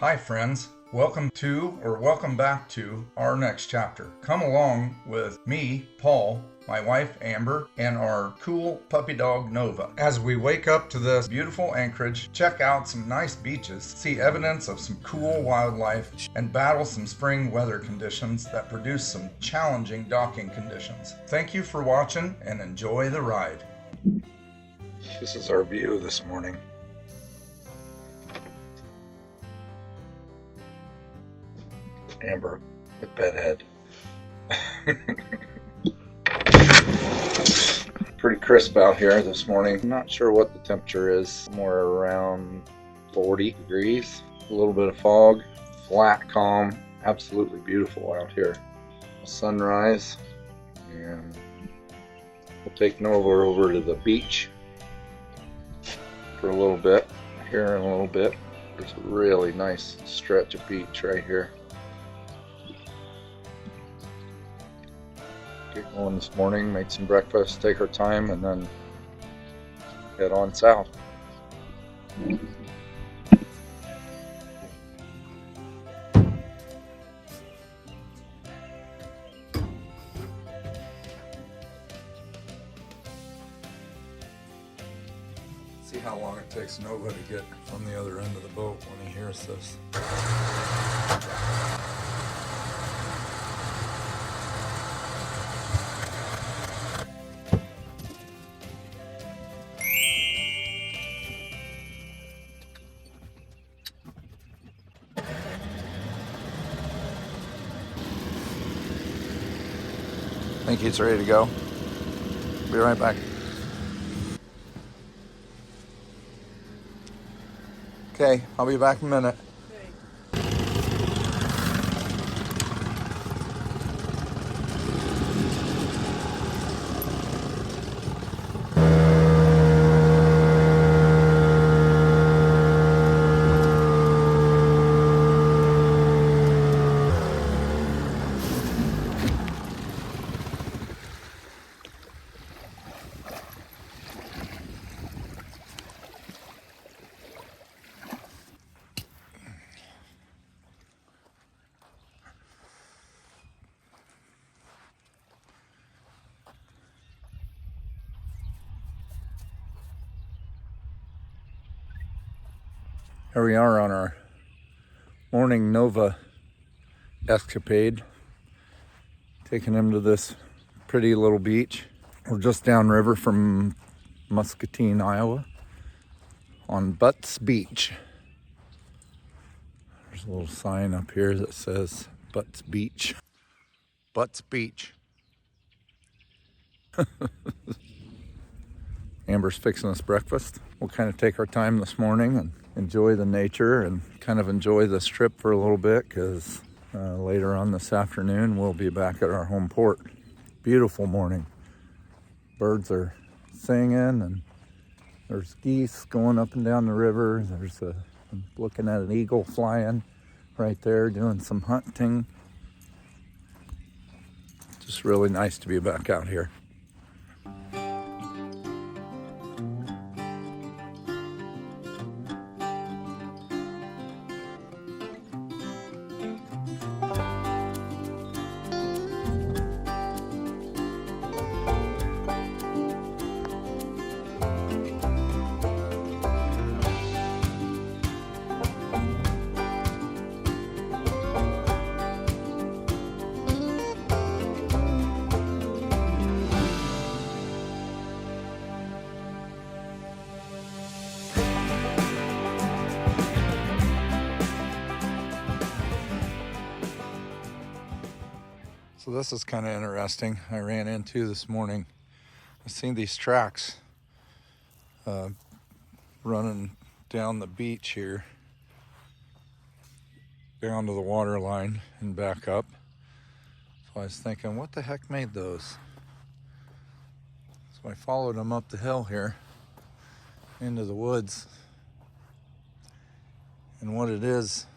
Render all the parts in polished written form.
Hi friends, welcome back to our next chapter. Come along with me, Paul, my wife Amber, and our cool puppy dog Nova as we wake up to this beautiful anchorage, check out some nice beaches, see evidence of some cool wildlife, and battle some spring weather conditions that produce some challenging docking conditions. Thank you for watching and enjoy the ride. This is our view this morning. Amber with bedhead. Pretty crisp out here this morning. I'm not sure what the temperature is, somewhere around 40 degrees. A little bit of fog, flat, calm, absolutely beautiful out here. Sunrise, and we'll take Nova over to the beach for a little bit. Here in a little bit. There's a really nice stretch of beach right here. Get going this morning, make some breakfast, take our time, and then head on south. See how long it takes Nova to get from the other end of the boat when he hears this. I think he's ready to go. Be right back. Okay, I'll be back in a minute. Here we are on our morning Nova escapade, taking him to this pretty little beach. We're just downriver from Muscatine, Iowa, on Butz Beach. There's a little sign up here that says Butz Beach. Butz Beach. Amber's fixing us breakfast. We'll kind of take our time this morning and enjoy the nature and kind of enjoy this trip for a little bit, because later on this afternoon we'll be back at our home port. Beautiful morning. Birds are singing and there's geese going up and down the river. I'm looking at an eagle flying right there doing some hunting. Just really nice to be back out here. So this is kind of interesting. I ran into this morning. I've seen these tracks running down the beach here, down to the water line and back up. So I was thinking, what the heck made those? So I followed them up the hill here into the woods. And what it is,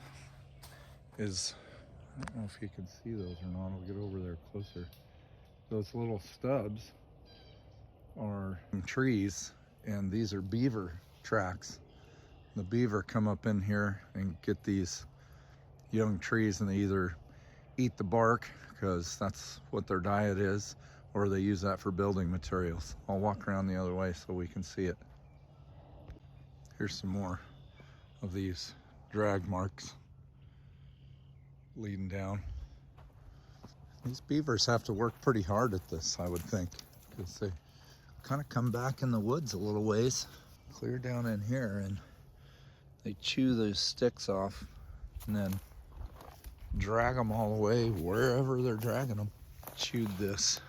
I don't know if you can see those or not. I'll get over there closer. Those little stubs are trees, and these are beaver tracks. The beaver come up in here and get these young trees and they either eat the bark because that's what their diet is, or they use that for building materials. I'll walk around the other way so we can see it. Here's some more of these drag marks leading down. These beavers have to work pretty hard at this, I would think, because they kind of come back in the woods a little ways, clear down in here, and they chew those sticks off and then drag them all the way wherever they're dragging them. Chewed this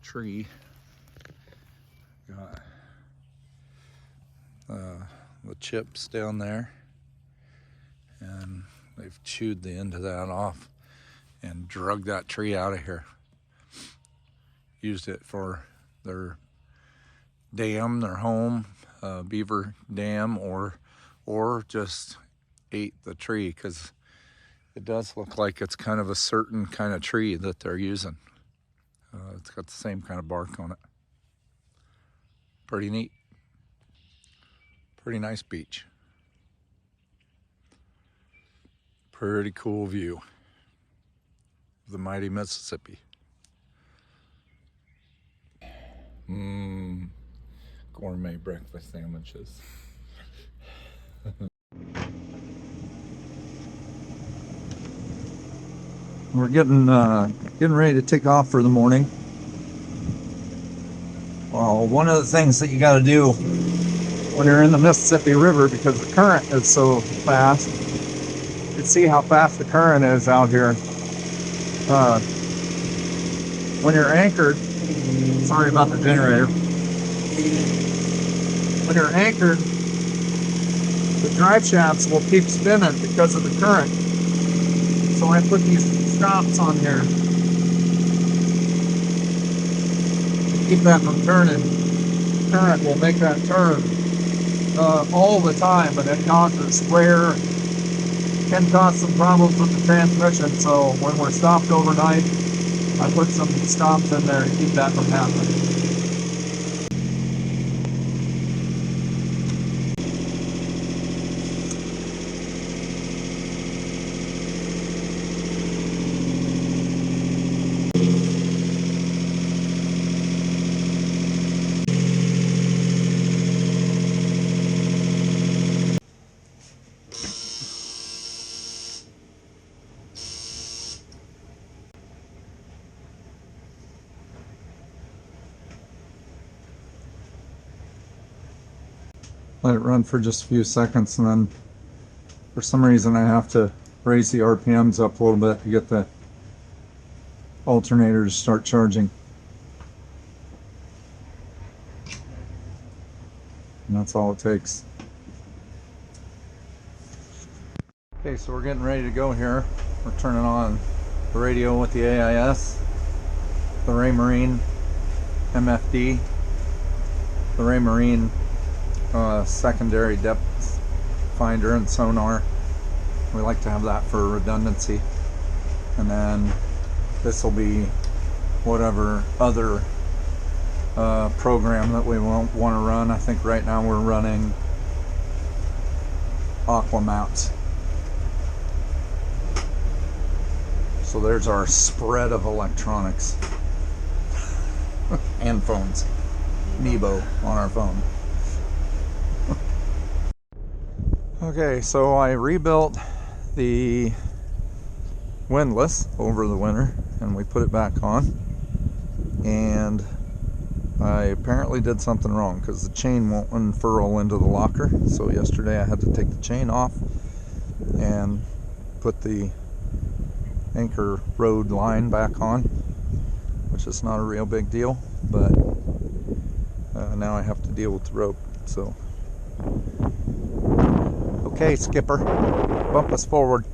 tree. Got the chips down there, and they've chewed the end of that off and drug that tree out of here. Used it for their dam, their home, beaver dam, or just ate the tree, because it does look like it's kind of a certain kind of tree that they're using. It's got the same kind of bark on it. Pretty neat. Pretty nice beach. Pretty cool view of the mighty Mississippi. Gourmet breakfast sandwiches. We're getting ready to take off for the morning. Well, one of the things that you got to do when you're in the Mississippi River, because the current is so fast, you can see how fast the current is out here. When you're anchored, sorry about the generator. When you're anchored, the drive shafts will keep spinning because of the current. So I put these stops on here to keep that from turning. Current will make that turn all the time, and it causes wear, can cause some problems with the transmission. So when we're stopped overnight, I put some stops in there to keep that from happening. Let it run for just a few seconds, and then for some reason I have to raise the RPMs up a little bit to get the alternator to start charging. And that's all it takes. Okay, so we're getting ready to go here. We're turning on the radio with the AIS, the Raymarine MFD, the Raymarine secondary depth finder and sonar. We like to have that for redundancy. And then this will be whatever other program that we won't want to run. I think right now we're running Aqua Maps. So there's our spread of electronics and phones. Nebo on our phone. Okay, so I rebuilt the windlass over the winter and we put it back on, and I apparently did something wrong because the chain won't unfurl into the locker. So yesterday I had to take the chain off and put the anchor road line back on, which is not a real big deal, but now I have to deal with the rope. So okay, skipper, bump us forward.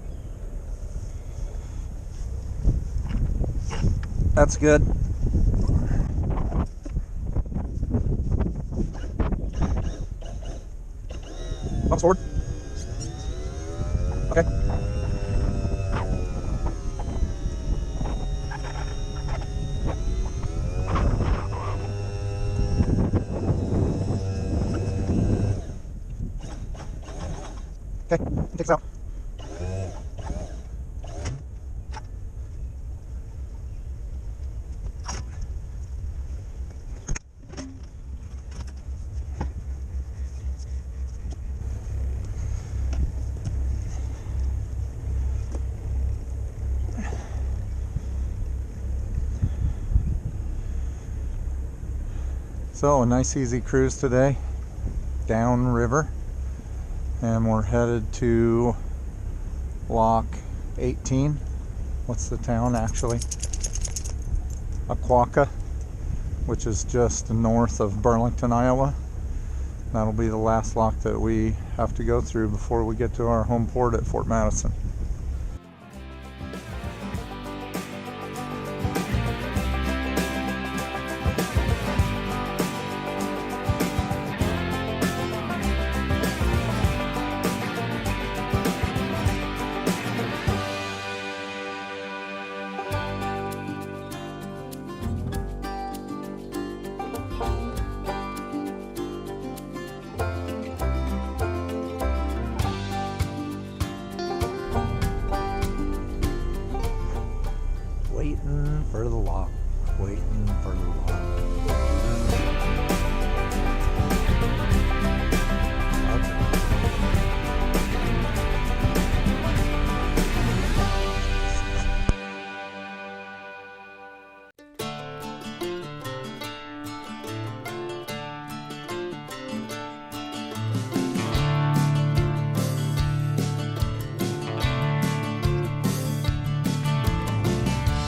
That's good. Bump forward. Okay. Okay, takes out. So a nice easy cruise today down river, and we're headed to Lock 18. What's the town actually? Aquaka, which is just north of Burlington, Iowa. That'll be the last lock that we have to go through before we get to our home port at Fort Madison. Waiting for the lock, waiting for the lock.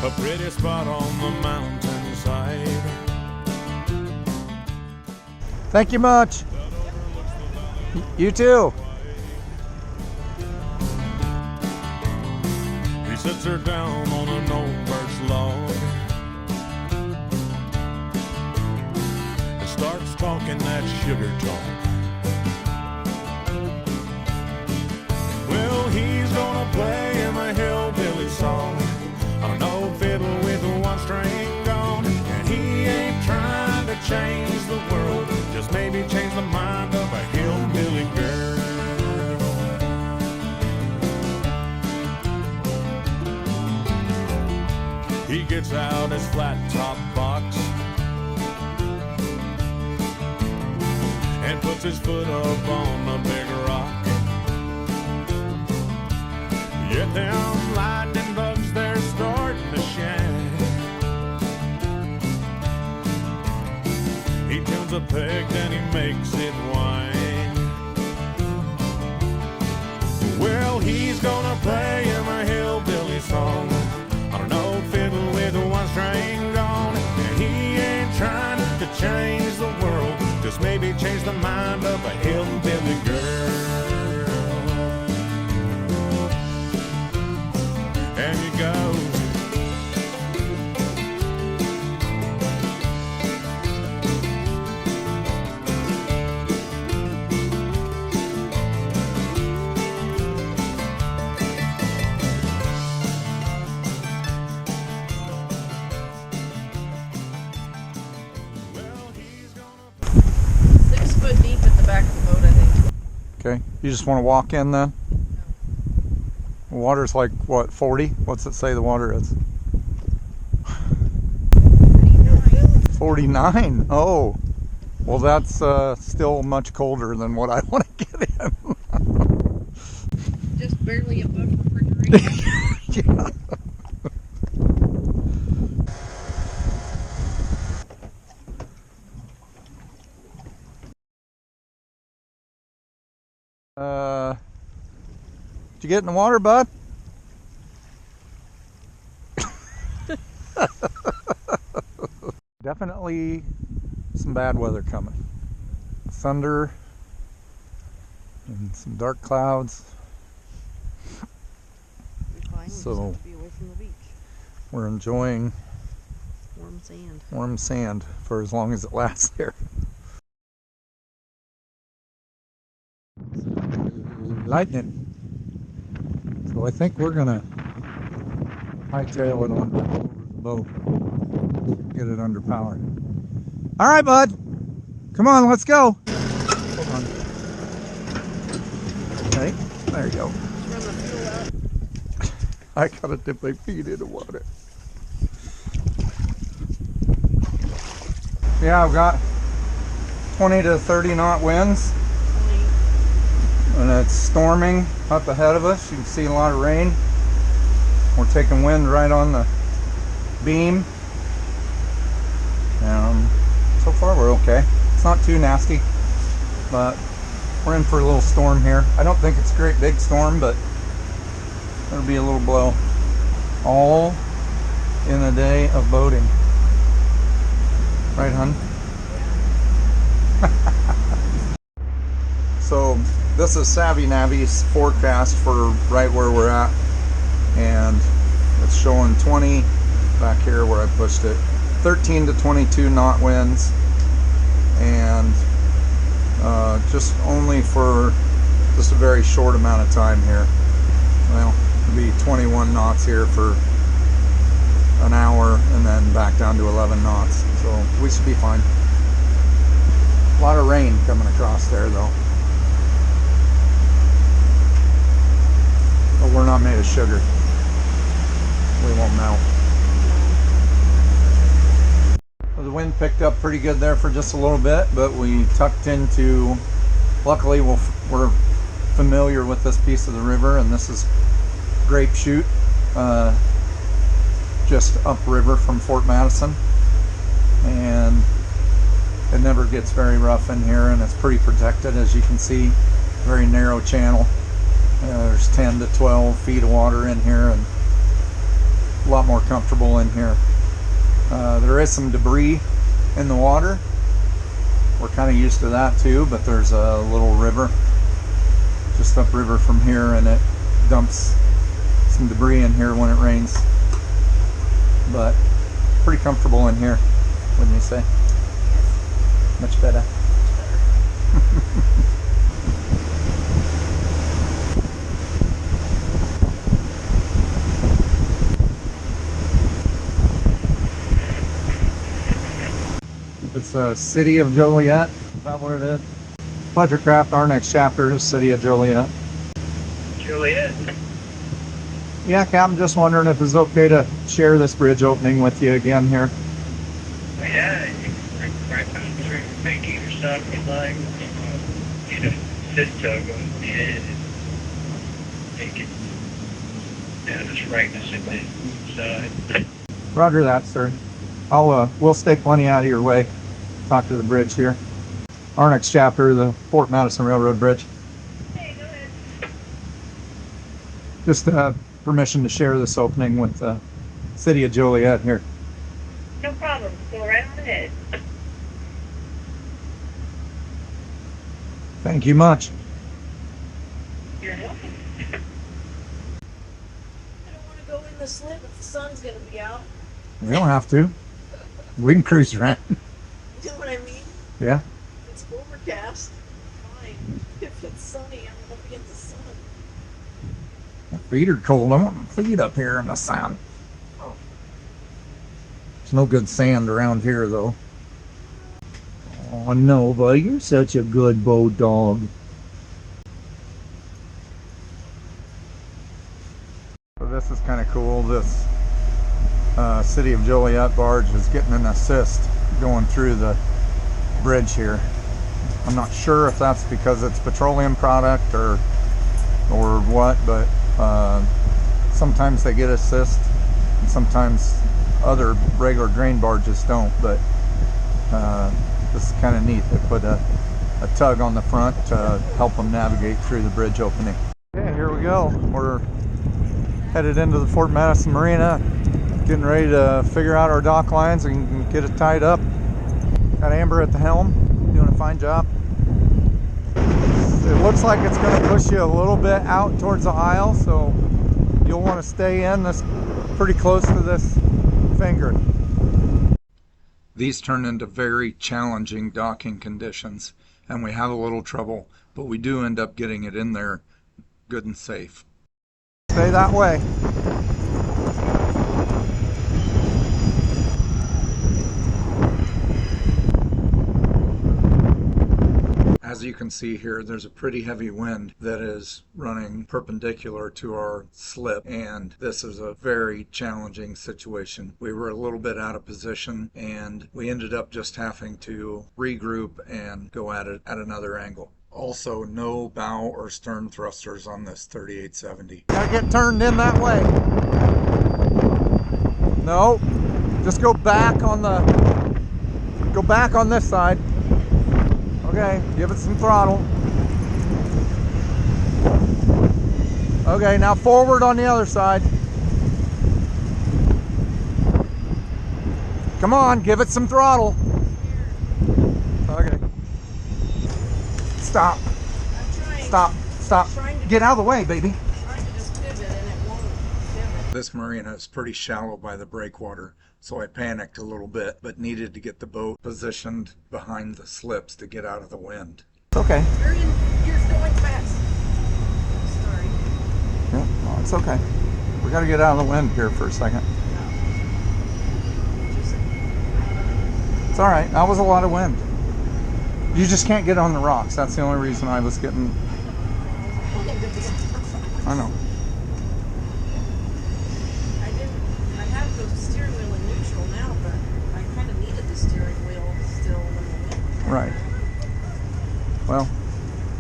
A pretty spot on the mountainside. Thank you much. You too. He sits her down on an old birch log and starts talking that sugar talk. Well, he's gonna play him a hillbilly song on an old fiddle with one string gone. And he ain't trying to change the world, just maybe change the mind of a hillbilly girl. He gets out his flat top box and puts his foot up on a big rock. Yet them lightning bugs, they're starting to shine. He tunes a peg, then he makes it whine. Well, he's gonna play him a hillbilly song on an old fiddle with one string gone. And he ain't trying to change the world, just maybe change the mind of a hillbilly girl. And he goes. Well, he's gonna 6 foot deep at the back of the boat, I think. Okay, you just want to walk in then? The water's like, what, 40? What's it say the water is? 49? Oh, well that's still much colder than what I want to get in. Just barely above refrigeration. Yeah. Did you get in the water, bud? Definitely some bad weather coming. Thunder and some dark clouds. So be away from the beach. we're enjoying Warm sand. for as long as it lasts there. Lightning. So I think we're gonna hightail it on over the boat, get it under power. All right, bud. Come on, let's go. Hold on. Okay, there you go. I gotta dip my feet in the water. Yeah, I've got 20 to 30 knot winds. And it's storming up ahead of us. You can see a lot of rain. We're taking wind right on the beam. so far we're okay. It's not too nasty, but we're in for a little storm here. I don't think it's a great big storm, but it'll be a little blow. All in a day of boating. Right, hun? So this is Savvy Navi's forecast for right where we're at, and it's showing 20 back here where I pushed it, 13 to 22 knot winds, and just only for just a very short amount of time here. Well, it'll be 21 knots here for an hour and then back down to 11 knots, so we should be fine. A lot of rain coming across there though, but we're not made of sugar, we won't melt. So the wind picked up pretty good there for just a little bit, but we tucked into, luckily we're familiar with this piece of the river, and this is Grape Chute, just upriver from Fort Madison, and it never gets very rough in here, and it's pretty protected, as you can see. Very narrow channel. There's 10 to 12 feet of water in here, and a lot more comfortable in here. There is some debris in the water. We're kind of used to that too, but there's a little river just upriver from here, and it dumps some debris in here when it rains. But pretty comfortable in here, wouldn't you say? Much better. It's the City of Joliet. Is that what it is? Pleasure Craft, our next chapter is City of Joliet. Joliet. Yeah, Cap, I'm just wondering if it's okay to share this bridge opening with you again here. Yeah, you can right down through, make either side if you like. You know, sit tug on the head and make it down this rightness in the side. Roger that, sir. We'll stay plenty out of your way. Talk to the bridge here. Our next chapter, the Fort Madison Railroad Bridge. Hey, go ahead. Just permission to share this opening with the City of Joliet here. No problem. Go right on ahead. Thank you much. You're welcome. I don't want to go in the slip if the sun's going to be out. We don't have to. We can cruise around. You know what I mean? Yeah. If it's overcast, fine. If it's sunny, I'm going to be in the sun. My feet are cold. I want my feet up here in the sun. There's no good sand around here, though. Oh, Nova, you're such a good boat dog. So this is kind of cool. This City of Joliet barge is getting an assist going through the bridge here. I'm not sure if that's because it's petroleum product or what, but sometimes they get assist and sometimes other regular grain barges don't, but this is kind of neat. They put a tug on the front to help them navigate through the bridge opening. Okay, here we go. We're headed into the Fort Madison Marina, getting ready to figure out our dock lines and get it tied up. Got Amber at the helm, doing a fine job. It looks like it's going to push you a little bit out towards the aisle, so you'll want to stay in this pretty close to this finger. These turn into very challenging docking conditions, and we have a little trouble, but we do end up getting it in there good and safe. Stay that way. As you can see here, there's a pretty heavy wind that is running perpendicular to our slip, and this is a very challenging situation. We were a little bit out of position, and we ended up just having to regroup and go at it at another angle. Also, no bow or stern thrusters on this 3870. Gotta get turned in that way. No, just go back on the Go back on this side. Okay, give it some throttle. Okay, now forward on the other side. Come on, give it some throttle. Okay. Stop. Stop. Stop. Get out of the way, baby. Trying to just pivot and it won't pivot. This marina is pretty shallow by the breakwater, so I panicked a little bit, but needed to get the boat positioned behind the slips to get out of the wind. It's okay. You're going fast. Sorry. Yeah, well, it's okay. We got to get out of the wind here for a second. It's all right. That was a lot of wind. You just can't get on the rocks. That's the only reason I was getting... I know. I have the steering wheel in neutral now, but I kind of needed the steering wheel still when the wind. Right. Well,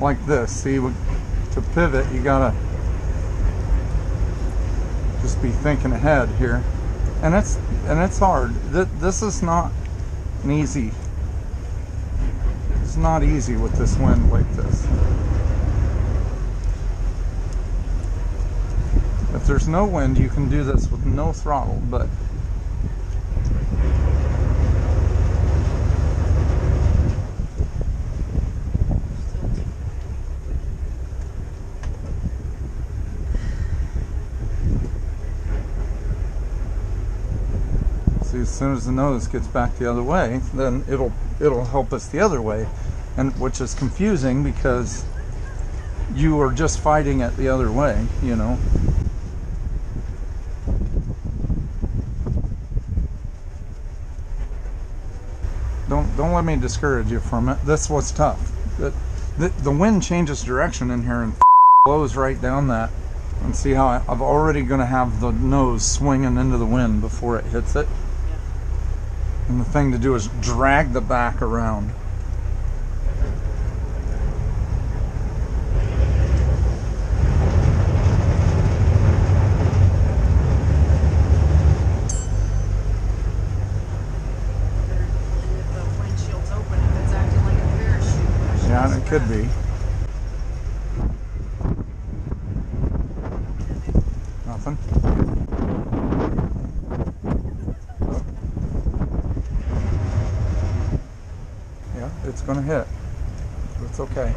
like this. See, to pivot, you gotta just be thinking ahead here, and it's hard. This is not an easy. It's not easy with this wind like this. If there's no wind, you can do this with no throttle, but see, as soon as the nose gets back the other way, then it'll help us the other way, and which is confusing because you are just fighting it the other way, you know. Don't let me discourage you from it. This was tough. The wind changes direction in here and blows right down that. And see how I'm already going to have the nose swinging into the wind before it hits it. Yeah. And the thing to do is drag the back around. Yeah, it could be. Nothing. Yeah, it's gonna hit. It's okay.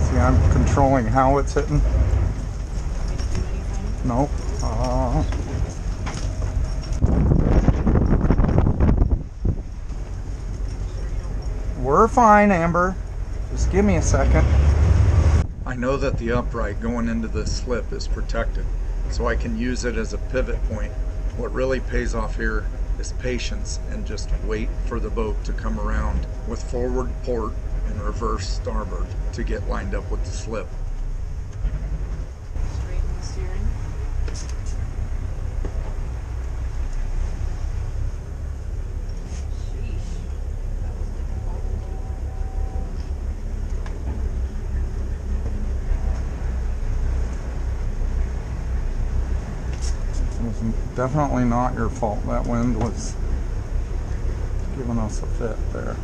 See, I'm controlling how it's hitting. Nope. We're fine, Amber. Just give me a second. I know that the upright going into this slip is protected, so I can use it as a pivot point. What really pays off here is patience and just wait for the boat to come around with forward port and reverse starboard to get lined up with the slip. Straighten the steering. It was definitely not your fault. That wind was giving us a fit there.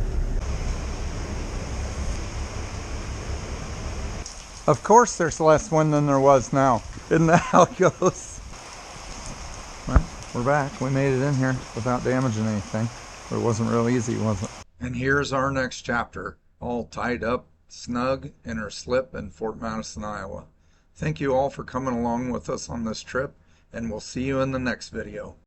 Of course there's less wind than there was now. Isn't that how it goes? Well, we're back. We made it in here without damaging anything. But it wasn't real easy, was it? And here's our next chapter, all tied up, snug in our slip in Fort Madison, Iowa. Thank you all for coming along with us on this trip, and we'll see you in the next video.